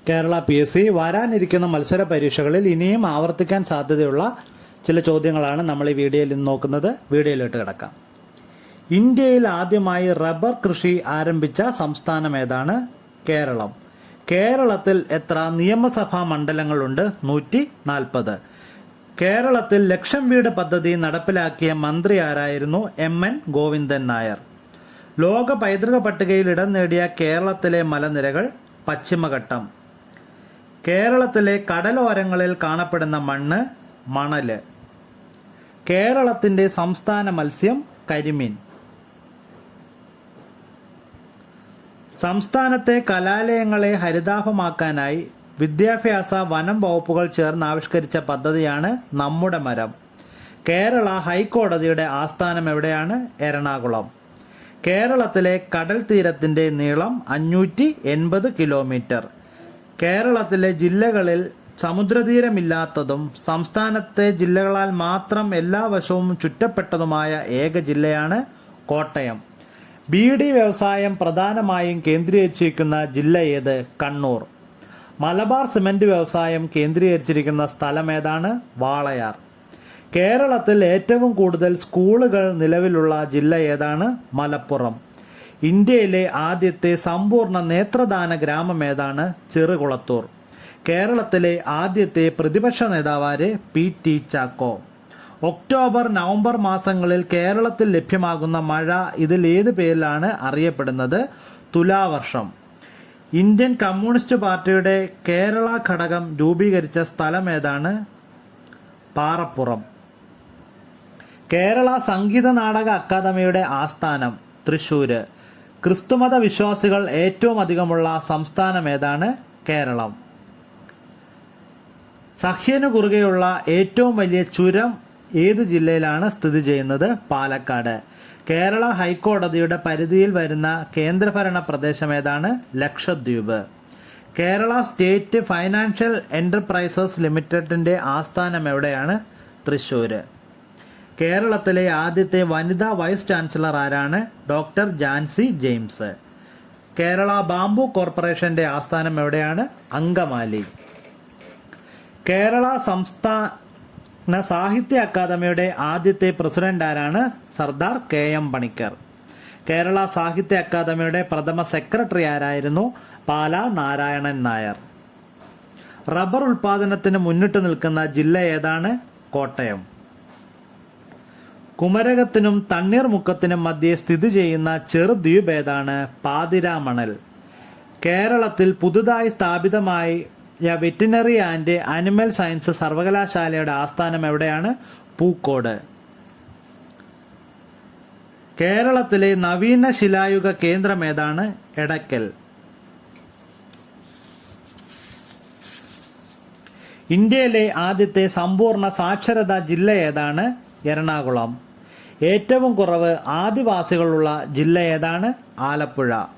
Kerala PSC വരാനിരിക്കുന്ന മത്സര പരീക്ഷകളിൽ ഇനിയും ആവർത്തിക്കാൻ സാധ്യതയുള്ള ചില ചോദ്യങ്ങളാണ് നമ്മൾ ഈ വീഡിയോയിൽ ഇന്ന് നോക്കുന്നത്. വീഡിയോയിലോട്ട് കിടക്കാം. ഇന്ത്യയിൽ ആദ്യമായി റബ്ബർ കൃഷി ആരംഭിച്ച സംസ്ഥാനം ഏതാണ്? കേരളം. കേരളത്തിൽ എത്ര നിയമസഭാ മണ്ഡലങ്ങളുണ്ട്? 140. കേരളത്തിൽ ലക്ഷം വീട് പദ്ധതി നടപ്പിലാക്കിയ മന്ത്രി ആരായിരുന്നു? MN ഗോവിന്ദൻ നായർ. ലോക പൈതൃക പട്ടികയിൽ ഇടം നേടിയ കേരളത്തിലെ മലനിരകൾ? പശ്ചിമഘട്ടം. കേരളത്തിലെ കടലോരങ്ങളിൽ കാണപ്പെടുന്ന മണ്ണ്? മണല്. കേരളത്തിന്റെ സംസ്ഥാന മത്സ്യം? കരിമീൻ. സംസ്ഥാനത്തെ കലാലയങ്ങളെ ഹരിതാഭമാക്കാനായി വിദ്യാഭ്യാസ വനം വകുപ്പുകൾ ചേർന്ന് ആവിഷ്കരിച്ച പദ്ധതിയാണ് നമ്മുടെ മരം. കേരള ഹൈക്കോടതിയുടെ ആസ്ഥാനം എവിടെയാണ്? എറണാകുളം. കേരളത്തിലെ കടൽ തീരത്തിന്റെ നീളം 580 കിലോമീറ്റർ. കേരളത്തിലെ ജില്ലകളിൽ സമുദ്രതീരമില്ലാത്തതും സംസ്ഥാനത്തെ ജില്ലകളാൽ മാത്രം എല്ലാ വശവും ചുറ്റപ്പെട്ടതുമായ ഏക ജില്ലയാണ് കോട്ടയം. ബീഡി വ്യവസായം പ്രധാനമായും കേന്ദ്രീകരിച്ചിരിക്കുന്ന ജില്ല ഏത്? കണ്ണൂർ. മലബാർ സിമന്റ് വ്യവസായം കേന്ദ്രീകരിച്ചിരിക്കുന്ന സ്ഥലം ഏതാണ്? വാളയാർ. കേരളത്തിൽ ഏറ്റവും കൂടുതൽ സ്കൂളുകൾ നിലവിലുള്ള ജില്ല ഏതാണ്? മലപ്പുറം. ഇന്ത്യയിലെ ആദ്യത്തെ സമ്പൂർണ്ണ നേത്രദാന ഗ്രാമം ഏതാണ്? ചെറുകുളത്തൂർ. കേരളത്തിലെ ആദ്യത്തെ പ്രതിപക്ഷ നേതാവാര്? PT ചാക്കോ. ഒക്ടോബർ നവംബർ മാസങ്ങളിൽ കേരളത്തിൽ ലഭ്യമാകുന്ന മഴ ഇതിൽ ഏത് പേരിലാണ് അറിയപ്പെടുന്നത്? തുലാവർഷം. ഇന്ത്യൻ കമ്മ്യൂണിസ്റ്റ് പാർട്ടിയുടെ കേരള ഘടകം രൂപീകരിച്ച സ്ഥലം ഏതാണ്? പാറപ്പുറം. കേരള സംഗീത നാടക അക്കാദമിയുടെ ആസ്ഥാനം? തൃശൂര്. ക്രിസ്തുമത വിശ്വാസികൾ ഏറ്റവും അധികമുള്ള സംസ്ഥാനം ഏതാണ്? കേരളം. സഹ്യനു കുറുകെയുള്ള ഏറ്റവും വലിയ ചുരം ഏത് ജില്ലയിലാണ് സ്ഥിതി ചെയ്യുന്നത്? പാലക്കാട്. കേരള ഹൈക്കോടതിയുടെ പരിധിയിൽ വരുന്ന കേന്ദ്രഭരണ പ്രദേശം ഏതാണ്? Lakshadweep. Kerala state financial enterprises ലിമിറ്റഡിന്റെ ആസ്ഥാനം എവിടെയാണ്? തൃശൂര്. കേരളത്തിലെ ആദ്യത്തെ വനിതാ വൈസ് ചാൻസലർ ആരാണ്? Doctor Jancy James. Kerala bamboo കോർപ്പറേഷന്റെ ആസ്ഥാനം എവിടെയാണ്? അങ്കമാലി. കേരള സംസ്ഥാന സാഹിത്യ അക്കാദമിയുടെ ആദ്യത്തെ പ്രസിഡന്റ് ആരാണ്? സർദാർ KM പണിക്കർ. കേരള സാഹിത്യ അക്കാദമിയുടെ പ്രഥമ സെക്രട്ടറി ആരായിരുന്നു? പാലാ നാരായണൻ നായർ. റബ്ബർ ഉൽപാദനത്തിന് മുന്നിട്ട് നിൽക്കുന്ന ജില്ല ഏതാണ്? കോട്ടയം. കുമരകത്തിനും തണ്ണീർമുക്കത്തിനും മധ്യേ സ്ഥിതി ചെയ്യുന്ന ചെറുദ്വീപ് ഏതാണ്? പാതിരാമണൽ. കേരളത്തിൽ പുതുതായി സ്ഥാപിതമായ വെറ്റിനറി ആൻഡ് ആനിമൽ സയൻസ് സർവകലാശാലയുടെ ആസ്ഥാനം എവിടെയാണ്? പൂക്കോട്. കേരളത്തിലെ നവീന ശിലായുഗ കേന്ദ്രം ഏതാണ്? എടക്കൽ. ഇന്ത്യയിലെ ആദ്യത്തെ സമ്പൂർണ്ണ സാക്ഷരതാ ജില്ല ഏതാണ്? എറണാകുളം. ഏറ്റവും കുറവ് ആദിവാസികളുള്ള ജില്ല ഏതാണ്? ആലപ്പുഴ.